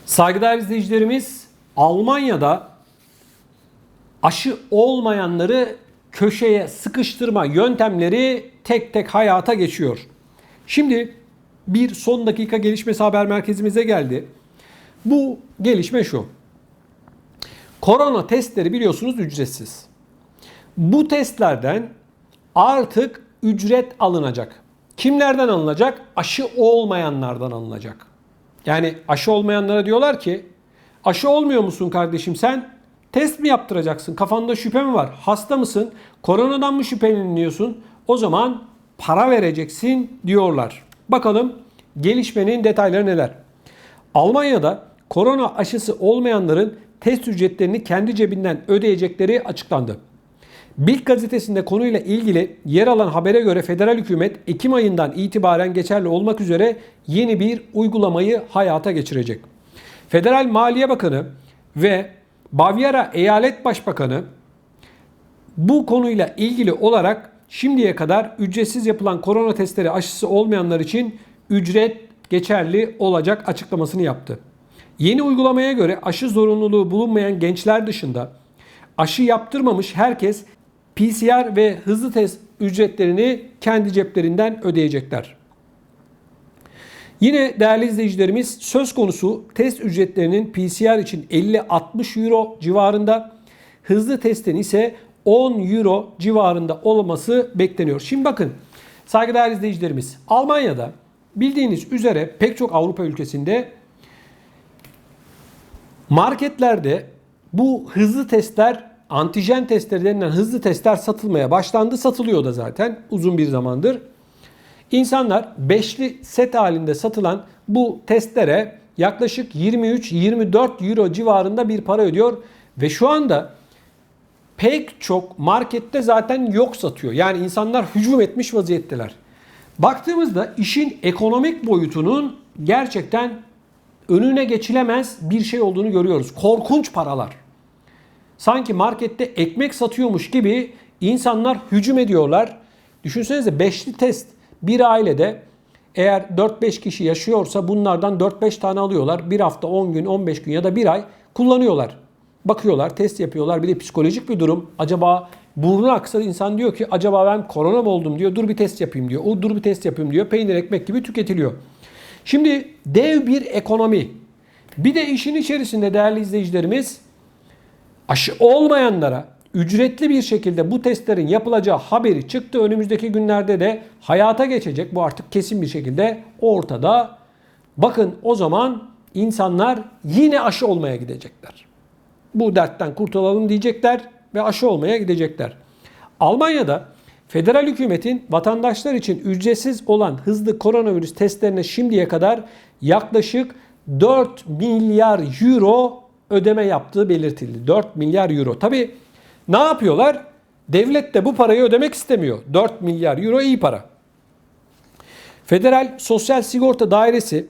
Saygıdeğer izleyicilerimiz, Almanya'da aşı olmayanları köşeye sıkıştırma yöntemleri tek tek hayata geçiyor. Şimdi bir son dakika gelişmesi haber merkezimize geldi. Bu gelişme şu. Korona testleri biliyorsunuz ücretsiz. Bu testlerden artık ücret alınacak. Kimlerden alınacak? Aşı olmayanlardan alınacak. Yani aşı olmayanlara diyorlar ki aşı olmuyor musun kardeşim sen? Test mi yaptıracaksın? Kafanda şüphe mi var? Hasta mısın? Koronadan mı şüpheleniyorsun? O zaman para vereceksin diyorlar. Bakalım gelişmenin detayları neler? Almanya'da korona aşısı olmayanların test ücretlerini kendi cebinden ödeyecekleri açıklandı. Bild gazetesinde konuyla ilgili yer alan habere göre federal hükümet Ekim ayından itibaren geçerli olmak üzere yeni bir uygulamayı hayata geçirecek. Federal Maliye Bakanı ve Bavyera Eyalet Başbakanı bu konuyla ilgili olarak şimdiye kadar ücretsiz yapılan korona testleri aşısı olmayanlar için ücret geçerli olacak açıklamasını yaptı. Yeni uygulamaya göre aşı zorunluluğu bulunmayan gençler dışında aşı yaptırmamış herkes PCR ve hızlı test ücretlerini kendi ceplerinden ödeyecekler. Yine değerli izleyicilerimiz, söz konusu test ücretlerinin PCR için 50-60 euro civarında, hızlı testin ise 10 euro civarında olması bekleniyor. Şimdi bakın saygıdeğer izleyicilerimiz, Almanya'da bildiğiniz üzere pek çok Avrupa ülkesinde marketlerde bu hızlı testler, antijen testleri denilen hızlı testler satılmaya başlandı. Satılıyor da zaten uzun bir zamandır. İnsanlar beşli set halinde satılan bu testlere yaklaşık 23-24 euro civarında bir para ödüyor. Ve şu anda pek çok markette zaten yok satıyor. Yani insanlar hücum etmiş vaziyetteler. Baktığımızda işin ekonomik boyutunun gerçekten önüne geçilemez bir şey olduğunu görüyoruz. Korkunç paralar. Sanki markette ekmek satıyormuş gibi insanlar hücum ediyorlar. Düşünsenize beşli test bir ailede eğer 4-5 kişi yaşıyorsa bunlardan 4-5 tane alıyorlar. Bir hafta, 10 gün, 15 gün ya da bir ay kullanıyorlar. Bakıyorlar, test yapıyorlar. Bir de psikolojik bir durum. Acaba burnu aksa insan diyor ki acaba ben korona mı oldum diyor. Dur bir test yapayım diyor. O dur bir test yapayım diyor. Peynir ekmek gibi tüketiliyor. Şimdi dev bir ekonomi. Bir de işin içerisinde değerli izleyicilerimiz aşı olmayanlara ücretli bir şekilde bu testlerin yapılacağı haberi çıktı. Önümüzdeki günlerde de hayata geçecek. Bu artık kesin bir şekilde ortada. Bakın o zaman insanlar yine aşı olmaya gidecekler. Bu dertten kurtulalım diyecekler ve aşı olmaya gidecekler. Almanya'da federal hükümetin vatandaşlar için ücretsiz olan hızlı koronavirüs testlerine şimdiye kadar yaklaşık 4 milyar euro ödeme yaptığı belirtildi. 4 milyar euro. Tabii ne yapıyorlar? Devlet de bu parayı ödemek istemiyor. 4 milyar euro iyi para. Federal Sosyal Sigorta Dairesi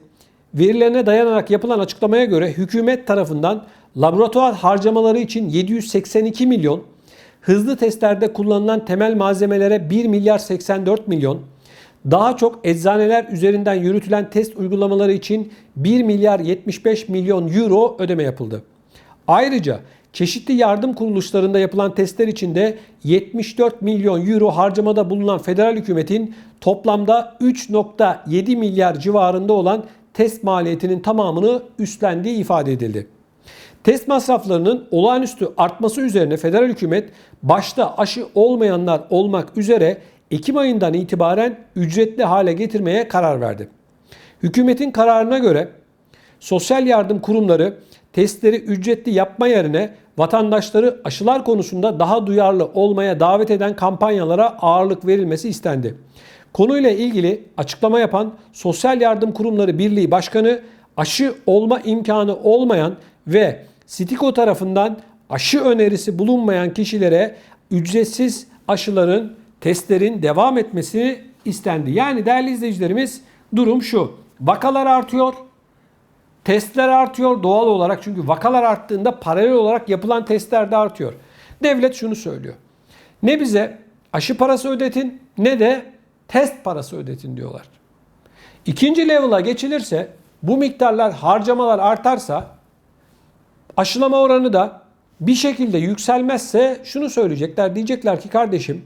verilerine dayanarak yapılan açıklamaya göre hükümet tarafından laboratuvar harcamaları için 782 milyon, hızlı testlerde kullanılan temel malzemelere 1 milyar 84 milyon, daha çok eczaneler üzerinden yürütülen test uygulamaları için 1 milyar 75 milyon euro ödeme yapıldı. Ayrıca çeşitli yardım kuruluşlarında yapılan testler için de 74 milyon euro harcamada bulunan federal hükümetin toplamda 3,7 milyar civarında olan test maliyetinin tamamını üstlendiği ifade edildi. Test masraflarının olağanüstü artması üzerine federal hükümet başta aşı olmayanlar olmak üzere Ekim ayından itibaren ücretli hale getirmeye karar verdi. Hükümetin kararına göre sosyal yardım kurumları testleri ücretli yapma yerine vatandaşları aşılar konusunda daha duyarlı olmaya davet eden kampanyalara ağırlık verilmesi istendi. Konuyla ilgili açıklama yapan Sosyal Yardım Kurumları Birliği Başkanı aşı olma imkanı olmayan ve STİKO tarafından aşı önerisi bulunmayan kişilere ücretsiz aşıların, testlerin devam etmesi istendi. Yani değerli izleyicilerimiz durum şu. Vakalar artıyor. Testler artıyor doğal olarak çünkü vakalar arttığında paralel olarak yapılan testler de artıyor. Devlet şunu söylüyor. Ne bize aşı parası ödetin ne de test parası ödetin diyorlar. İkinci level'a geçilirse bu miktarlar, harcamalar artarsa, aşılama oranı da bir şekilde yükselmezse şunu söyleyecekler. Diyecekler ki kardeşim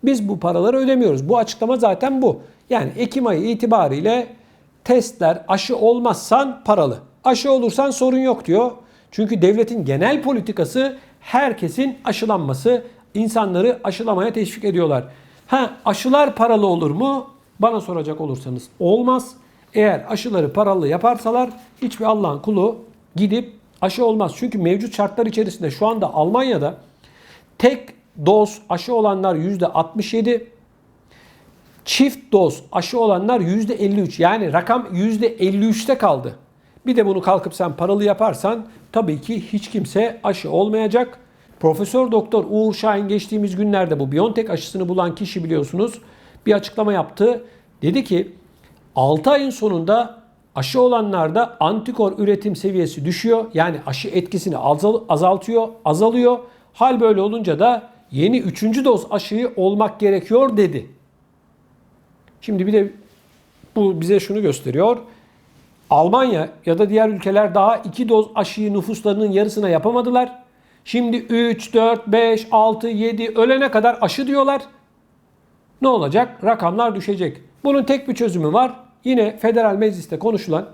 biz bu paraları ödemiyoruz. Bu açıklama zaten bu. Yani Ekim ayı itibariyle testler, aşı olmazsan paralı. Aşı olursan sorun yok diyor. Çünkü devletin genel politikası herkesin aşılanması. İnsanları aşılamaya teşvik ediyorlar. Aşılar paralı olur mu? Bana soracak olursanız olmaz. Eğer aşıları paralı yaparsalar hiçbir Allah'ın kulu gidip aşı olmaz. Çünkü mevcut şartlar içerisinde şu anda Almanya'da tek doz aşı olanlar %67, çift doz aşı olanlar %53. Yani rakam %53'te kaldı. Bir de bunu kalkıp sen paralı yaparsan tabii ki hiç kimse aşı olmayacak. Profesör Doktor Uğur Şahin geçtiğimiz günlerde bu BioNTech aşısını bulan kişi biliyorsunuz bir açıklama yaptı. Dedi ki 6 ayın sonunda aşı olanlarda antikor üretim seviyesi düşüyor. Yani aşı etkisini azalıyor. Hal böyle olunca da yeni 3. doz aşıyı olmak gerekiyor dedi. Şimdi bir de bu bize şunu gösteriyor. Almanya ya da diğer ülkeler daha 2 doz aşıyı nüfuslarının yarısına yapamadılar. Şimdi 3, 4, 5, 6, 7 ölene kadar aşı diyorlar. Ne olacak? Rakamlar düşecek. Bunun tek bir çözümü var. Yine federal mecliste konuşulan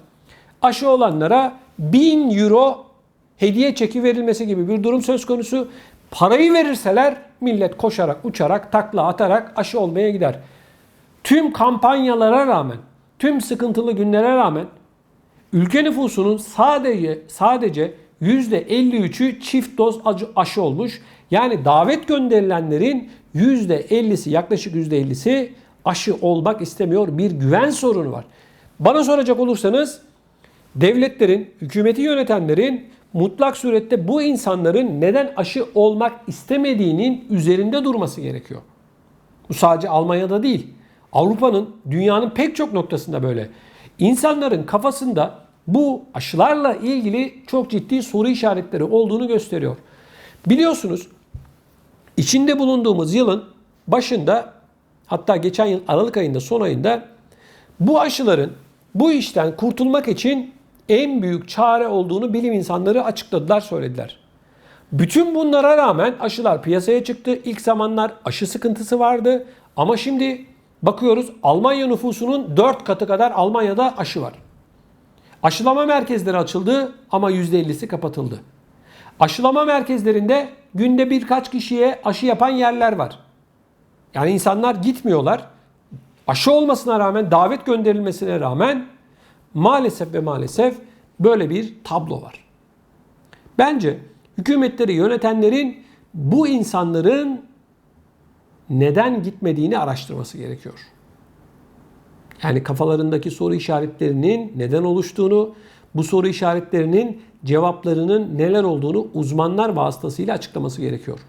aşı olanlara 1000 euro hediye çeki verilmesi gibi bir durum söz konusu. Parayı verirseler millet koşarak, uçarak, takla atarak aşı olmaya gider. Tüm kampanyalara rağmen, tüm sıkıntılı günlere rağmen ülke nüfusunun sadece %53'ü çift doz aşı olmuş. Yani davet gönderilenlerin %50'si, yaklaşık %50'si aşı olmak istemiyor. Bir güven sorunu var. Bana soracak olursanız devletlerin, hükümeti yönetenlerin mutlak surette bu insanların neden aşı olmak istemediğinin üzerinde durması gerekiyor. Bu sadece Almanya'da değil. Avrupa'nın, dünyanın pek çok noktasında böyle. İnsanların kafasında bu aşılarla ilgili çok ciddi soru işaretleri olduğunu gösteriyor. Biliyorsunuz içinde bulunduğumuz yılın başında, hatta geçen yıl Aralık ayında, son ayında bu aşıların bu işten kurtulmak için en büyük çare olduğunu bilim insanları açıkladılar, söylediler. Bütün bunlara rağmen aşılar piyasaya çıktı. İlk zamanlar aşı sıkıntısı vardı ama şimdi bakıyoruz Almanya nüfusunun 4 katı kadar Almanya'da aşı var. Aşılama merkezleri açıldı ama %50'si kapatıldı. Aşılama merkezlerinde günde birkaç kişiye aşı yapan yerler var. Yani insanlar gitmiyorlar. Aşı olmasına rağmen, davet gönderilmesine rağmen maalesef böyle bir tablo var. Bence hükümetleri yönetenlerin bu insanların neden gitmediğini araştırması gerekiyor. Yani kafalarındaki soru işaretlerinin neden oluştuğunu, bu soru işaretlerinin cevaplarının neler olduğunu uzmanlar vasıtasıyla açıklaması gerekiyor.